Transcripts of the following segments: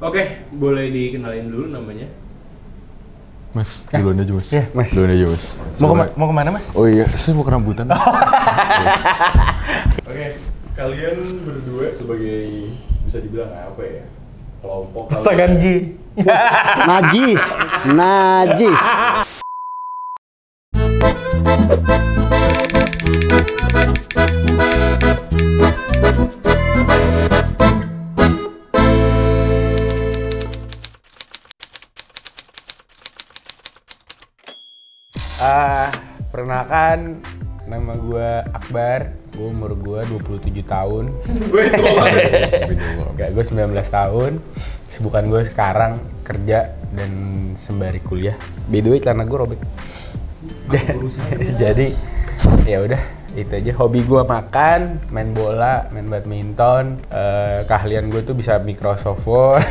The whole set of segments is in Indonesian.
Oke, boleh dikenalin dulu namanya. Mas, duluan aja mas. Iya, Mas. Duluan aja mas. Mau kemana Mas? Oh iya, saya mau ke rambutan. Oke, kalian berdua sebagai bisa dibilang apa ya? Kelompok Pasangan G. Najis. Perkenalkan, nama gue Akbar. Gue umur gue 27 tahun. Gue tua. Enggak, gue 19 tahun. Kesibukan gue sekarang kerja dan sembari kuliah. By the way, celana gue robek. Jadi ya udah itu aja. Hobi gue makan, main bola, main badminton. Keahlian gue tuh bisa Microsoft Word.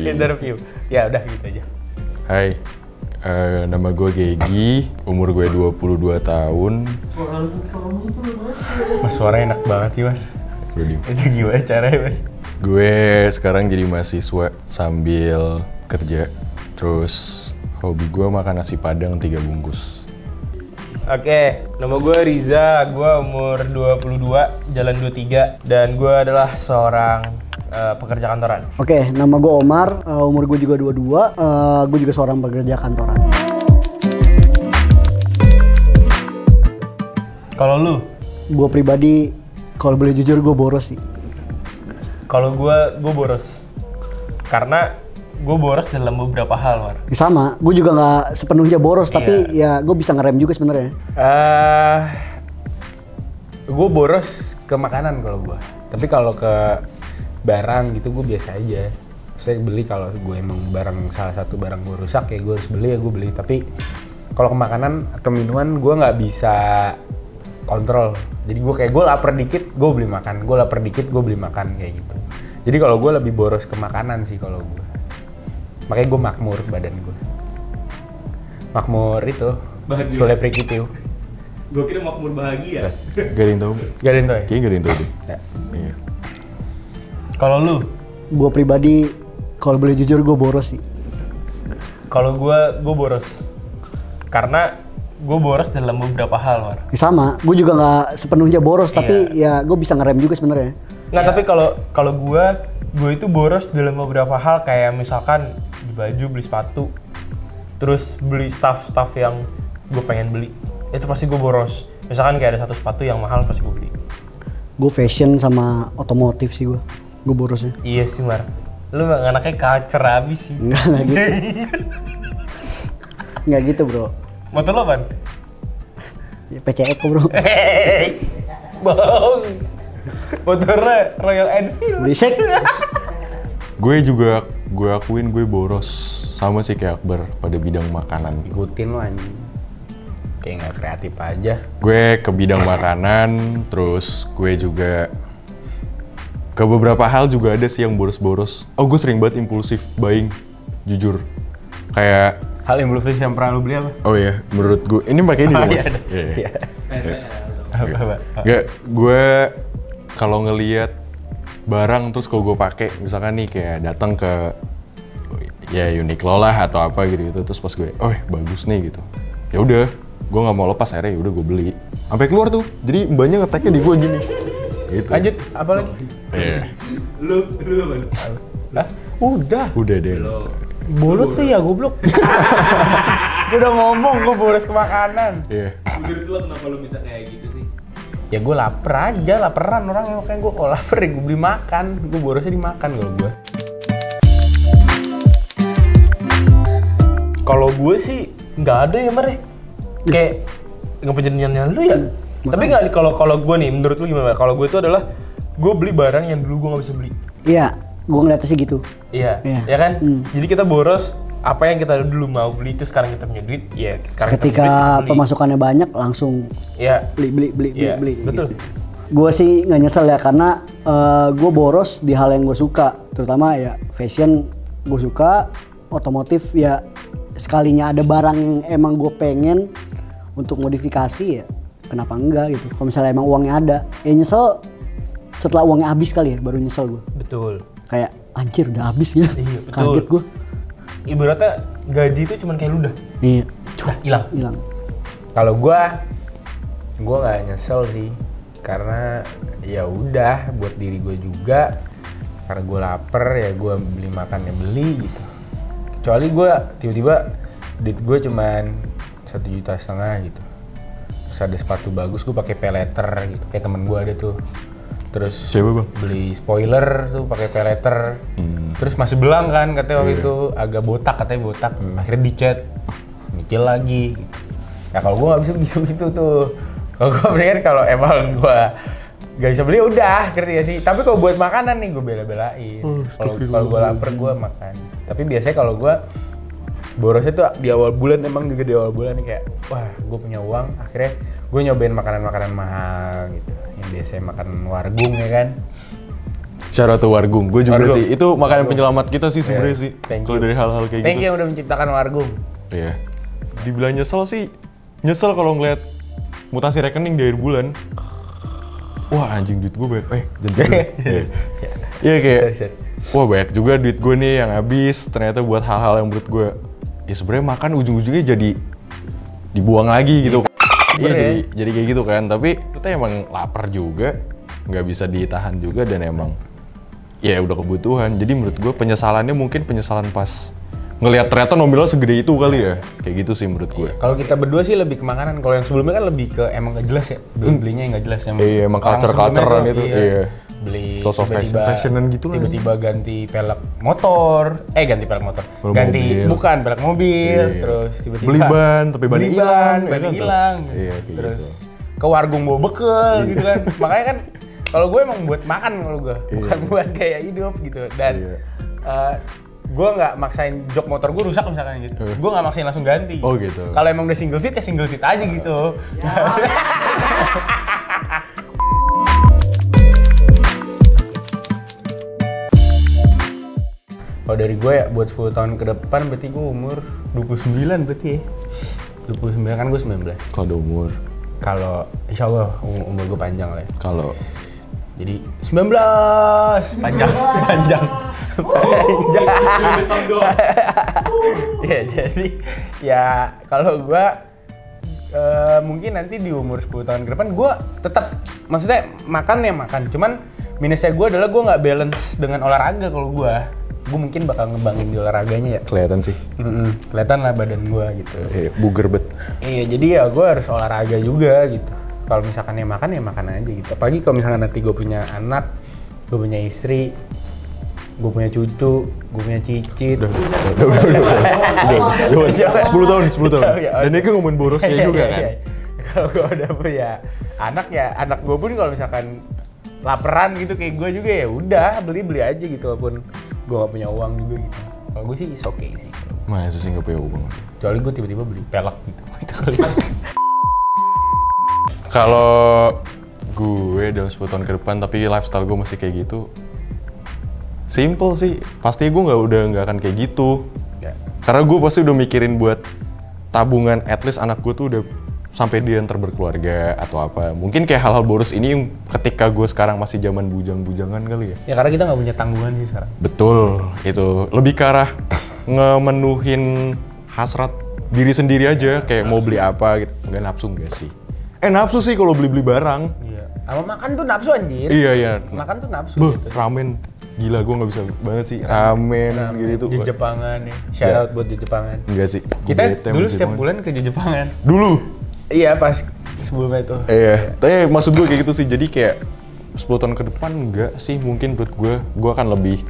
Interview. Ya udah gitu aja. Hai, nama gue Gegi, umur gue 22 tahun. Mas, suaranya enak banget sih mas. Itu gimana caranya mas? Gue sekarang jadi mahasiswa sambil kerja. Terus hobi gue makan nasi padang 3 bungkus. Oke, nama gue Riza, gue umur 22, jalan 23, dan gue adalah seorang pekerja kantoran. Oke, nama gue Omar, umur gue juga 22, gue juga seorang pekerja kantoran. Kalau lu? Gue pribadi, kalau boleh jujur gue boros sih. Kalau gue boros. Karena gue boros dalam beberapa hal, Mar. Sama, gue juga nggak sepenuhnya boros, tapi ya gue bisa ngerem juga sebenarnya. Gue boros ke makanan kalau gue. Tapi kalau ke barang gitu gue biasa aja. Saya beli kalau gue emang salah satu barang gue rusak ya gue harus beli ya gue beli. Tapi kalau ke makanan atau minuman gue nggak bisa kontrol. Jadi gue lapar dikit gue beli makan, gue lapar dikit gue beli makan kayak gitu. Jadi kalau gue lebih boros ke makanan sih kalau gue. Makanya gue makmur badan gue. Makmur itu. Sule Prikitiu. Gue kira makmur bahagia. Gak ada yang tau? Gak ada yang tau ya? Kayaknya gak ada yang tau deh. Ya. Iya. Kalau lu? Gue pribadi, kalau boleh jujur gue boros sih. Kalau gue boros. Karena gue boros dalam beberapa hal, Mar. Sama, gue juga nggak sepenuhnya boros, tapi ya gue bisa ngerem juga sebenarnya. Nggak, tapi kalau gue itu boros dalam beberapa hal kayak misalkan beli baju, beli sepatu, terus beli stuff yang gue pengen beli. Itu pasti gue boros. Misalkan kayak ada satu sepatu yang mahal pasti gue beli. Gue fashion sama otomotif sih gue borosnya. Iya sih, Mar. Lu anaknya culture abis sih. Enggak gitu. Enggak gitu, bro. Motor lo apaan? Ya, PC Eco, bro. Bohong. Motornya Royal Enfield. Berisik. Gue akuin gue boros. Sama sih kayak Akbar pada bidang makanan. Ikutin lo anjing. Kayak nggak kreatif aja. Gue ke bidang makanan, terus gue juga ke beberapa hal juga ada sih yang boros-boros. Oh, gue sering banget impulsif buying, jujur. Kayak Hal impulsif yang pernah lu beli apa? oh ya, menurut gue ini makanya di mas. Iya. Gak, gue kalau ngelihat barang terus kalau gue pakai, misalkan nih kayak datang ke ya Uniqlo lah atau apa gitu, terus pas gue, oh bagus nih gitu. Ya udah, gue nggak mau lepas akhirnya, ya udah gue beli. Sampai keluar tuh, jadi banyak ngeteknya di gue gini. Gitu. Lanjut, apa lagi? Iya. Lu apa? Hah? Udah deh. Mulut tuh ya goblok. Gue udah ngomong gue boros ke makanan. Iya. Menurut lo kenapa lu bisa kayak gitu sih? Ya gue laperan orang makanya gue kalau lapar ya gue beli makan. Gue borosnya dimakan kalau gue. Kalau gue sih nggak ada ya Mar. Kayak ngepenjenian lu ya. Tapi nggak kalau gue nih menurut lu gimana? Kalau gue itu adalah gue beli barang yang dulu gue nggak bisa beli. Iya, gue ngeliatnya sih gitu. Iya, Iya. ya kan? Jadi kita boros apa yang kita dulu mau beli itu sekarang kita punya duit, ya sekarang Ketika kita punya duit, beli. pemasukannya banyak langsung Iya. beli Iya, betul. gitu. Gue sih nggak nyesel ya karena gue boros di hal yang gue suka, terutama ya fashion gue suka, otomotif ya sekalinya ada barang yang emang gue pengen untuk modifikasi ya kenapa enggak gitu. Kalau misalnya emang uangnya ada, ya nyesel setelah uangnya habis kali ya baru nyesel gue. Betul. Kayak anjir udah habis gitu. Iya, betul. Kaget gue. Ibaratnya gaji itu cuman kayak ludah. Iya. Hilang. Kalau gua nggak nyesel sih, karena ya udah buat diri gue juga, karena gue lapar ya gue beli makan ya beli gitu. Kecuali gue tiba-tiba duit gue cuman 1,5 juta gitu, terus ada sepatu bagus gue pakai pay letter gitu, kayak temen gue ada tuh. Terus Siapa, Bang? beli spoiler tuh pakai pay letter. Terus masih belang kan katanya waktu itu, agak botak katanya botak. Akhirnya dicat, nyicil lagi gitu. Ya kalau gue nggak bisa gitu tuh. Kalau gue mendingan kalau emang gue gak bisa beli udah, ngerti ya sih. Tapi kalau buat makanan nih gue bela-belain. Kalau gue lapar gue makan. Tapi biasanya kalau gue borosnya tuh di awal bulan, emang juga di awal bulan nih kayak wah gue punya uang, akhirnya gue nyobain makanan-makanan mahal gitu. Yang biasanya makan wargung ya kan. Syarat tuh wargung, gue juga Wargung. sih. Itu makanan Wargung. penyelamat kita sih sebenarnya Yeah, sih. thank Kalau you. dari hal-hal kayak Thank gitu. you yang udah menciptakan wargung. Iya. Dibilang nyesel sih, nyesel kalau ngeliat mutasi rekening di akhir bulan. Wah anjing duit gue banyak, jangan Iya. Iya kayak, Sorry. wah banyak juga duit gue nih yang habis. Ternyata buat hal-hal yang menurut gue, ya sebenarnya makan ujung-ujungnya jadi dibuang lagi gitu. Iya jadi kayak gitu kan. Tapi kita emang lapar juga, nggak bisa ditahan juga dan emang ya udah kebutuhan. Jadi menurut gue penyesalannya mungkin penyesalan pas ngelihat ternyata nominal segede itu kali ya. Kayak gitu sih menurut gue. Kalau kita berdua sih lebih ke makanan. Kalau yang sebelumnya kan lebih ke emang gak jelas ya. Belinya yang gak jelas. Yang Iya, emang orang culture-culturean sebelumnya itu, tuh, iya. Beli Source of tiba-tiba, fashion-an gitu lah. tiba-tiba ganti pelek motor. Ganti pelek motor. Pelek Ganti mobil. bukan pelek mobil. Iya. Terus tiba-tiba Beli ban, tapi bannya beli hilang, ban ya kan? hilang. Iya, kayak Terus gitu. ke warung bawa bekel gitu kan. Makanya kan kalau gue emang buat makan kalau gue, bukan buat kayak hidup gitu. Dan Iya. gue nggak maksain jok motor gue rusak misalkan gitu. Gue nggak maksain langsung ganti. Oh, gitu. Kalau emang udah single seat ya single seat aja gitu. Kalau dari gue ya buat 10 tahun ke depan berarti gue umur 29 berarti ya. 29 kan gue 19. Kalau ada umur, Kalau insya Allah umur gue panjang lah ya. kalau Jadi 19 panjang. Ya jadi ya kalau gue mungkin nanti di umur 10 tahun ke depan gue tetap maksudnya makan ya makan. Cuman minusnya gue adalah gue nggak balance dengan olahraga. Kalau gue mungkin bakal ngembangin di olahraganya ya. kelihatan sih. Kelihatan lah badan gue gitu. Buger bet. Iya, jadi ya gue harus olahraga juga gitu. Kalau misalkan ya makan aja gitu. Apalagi kalau misalkan nanti gue punya anak, gue punya istri, gue punya cucu, gue punya cicit. Udah. 10 tahun. Dan ini kan ngomongin borosnya juga kan. Kalau gue udah punya anak ya, anak gue pun kalau misalkan laparan gitu kayak gue juga ya udah beli aja gitu walaupun gue gak punya uang juga gitu. Kalau gue sih is okay sih. Masa sih nggak punya uang? Kecuali gue tiba-tiba beli pelek gitu. Itu kali. Kalau gue dalam 10 tahun ke depan tapi lifestyle gue masih kayak gitu, simple sih. Pasti gue nggak akan kayak gitu. Ya. Karena gue pasti udah mikirin buat tabungan, at least anak gue tuh udah sampai dia ntar berkeluarga atau apa. Mungkin kayak hal-hal boros ini yang ketika gue sekarang masih zaman bujang-bujangan kali ya. Ya karena kita nggak punya tanggungan sih sekarang. Betul, itu lebih ke arah ngemenuhin hasrat diri sendiri aja, kayak mau beli apa gitu. Nggak nafsu nggak sih? Nafsu sih kalau beli barang. Iya. Sama makan tuh nafsu anjir. Iya. Makan tuh nafsu Beuh, gitu. ramen. Gila, gue nggak bisa banget sih. Ramen gitu. Jepangan ya. Shout out buat Jepangan. Enggak sih. Kita Gua bete dulu sama setiap Jepangan. bulan ke Jepangan. Dulu? Iya pas sebelumnya itu. Iya. Tapi maksud gue kayak gitu sih. Jadi kayak 10 tahun ke depan enggak sih. Mungkin buat gue akan lebih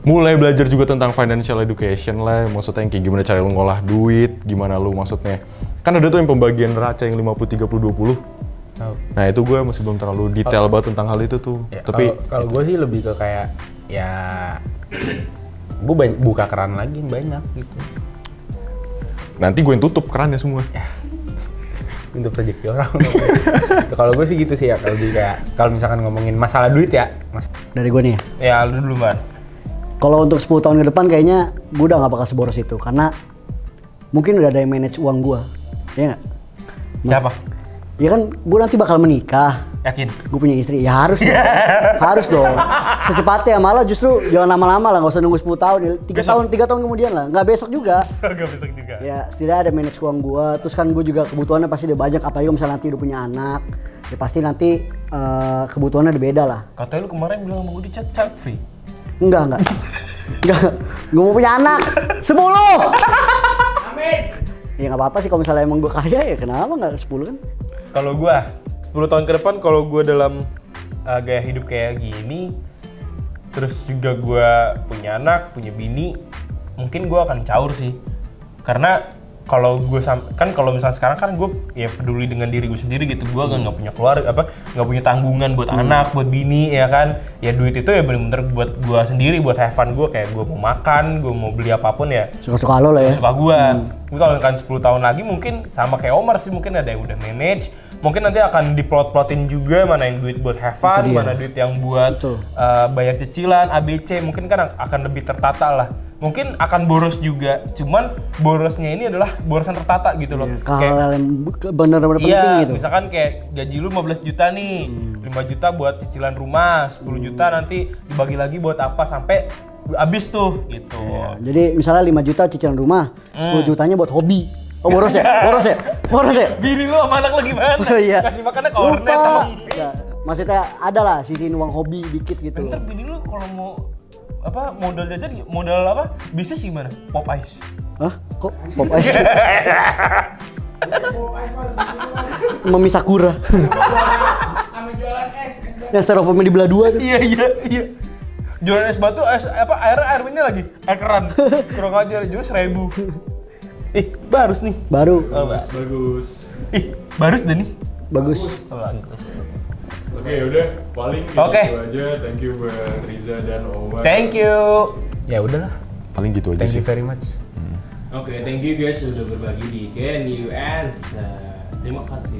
mulai belajar juga tentang financial education lah. Maksudnya yang kayak gimana cara lu ngolah duit. Gimana lu maksudnya. Kan ada tuh yang pembagian neraca yang 50-30-20. Tahu. Nah itu gue masih belum terlalu detail banget tentang hal itu tuh. Ya, Tapi kalau gue sih lebih ke kayak ya gue buka keran lagi yang banyak gitu. nanti gue yang tutup kerannya semua. Untuk rezeki orang. Gitu. Kalau gue sih gitu sih ya. Kalau kayak kalau misalkan ngomongin masalah duit ya, Mas. Dari gue nih ya. Ya lu dulu, Man. Kalau untuk 10 tahun ke depan kayaknya gue udah gak bakal seboros itu. Karena mungkin udah ada yang manage uang gue. Iya gak? Siapa? Ya kan gue nanti bakal menikah. Yakin? Gue punya istri, ya harus dong. Harus dong. Secepatnya, malah justru jangan lama-lama lah, nggak usah nunggu 10 tahun. 3 tahun kemudian lah, nggak besok juga. Gak besok juga. Ya, setidaknya ada manage uang gue. Terus kan gue juga kebutuhannya pasti udah banyak, apalagi kalau misalnya nanti udah punya anak. Ya pasti nanti kebutuhannya udah beda lah. Katanya lu kemarin bilang sama gue di chat child free. Enggak. Gue mau punya anak 10. Amin. Ya nggak apa-apa sih kalau misalnya emang gue kaya, ya kenapa nggak 10 kan? Kalau gue 10 tahun ke depan, kalau gue dalam gaya hidup kayak gini, terus juga gue punya anak, punya bini, mungkin gue akan caur sih. Karena kalau gue kan kalau misalnya sekarang kan gue ya peduli dengan diri gue sendiri gitu, gue nggak punya keluarga, nggak punya tanggungan buat anak, buat bini ya kan. Ya duit itu ya bener-bener buat gue sendiri, buat have fun gue, kayak gue mau makan, gue mau beli apapun ya Suka-suka lo lah ya. suka gue. Tapi kalau kan 10 tahun lagi mungkin sama kayak Omar sih, mungkin ada yang udah manage, mungkin nanti akan diplot-plotin juga mana yang duit buat have fun, mana duit yang buat bayar cicilan, ABC, mungkin kan akan lebih tertata lah. Mungkin akan boros juga, cuman borosnya ini adalah borosan tertata gitu loh. Hal yang benar-benar penting gitu. Misalkan kayak gaji lu 15 juta nih, 5 juta buat cicilan rumah, 10 juta nanti dibagi lagi buat apa sampai habis tuh gitu. Jadi misalnya 5 juta cicilan rumah, 10 jutanya buat hobi. Oh boros ya? Boros ya? Bini lu sama anak lu gimana? Oh, iya. Kasih makannya kornet Lupa. emang. Ya, maksudnya ada lah sisiin uang hobi dikit gitu. Bentar, bini lu kalau mau modal jajan, modal bisnis gimana? Pop Ice. Hah? Kok pop ice? Mami Sakura. Yang styrofoamnya dibelah 2 tuh. Iya. Jualan es batu, air minyak lagi, air keran. Kurang ajar, jual 1.000. Barus nih. Baru. Oh, Bagus. barus dah nih. Bagus. Bagus. Oke, udah paling gitu aja. Thank you buat Riza dan Omar. Thank you. Ya udahlah. Paling gitu aja Thank sih. you very much. Oke, thank you guys sudah berbagi di Can You Answer. Terima kasih.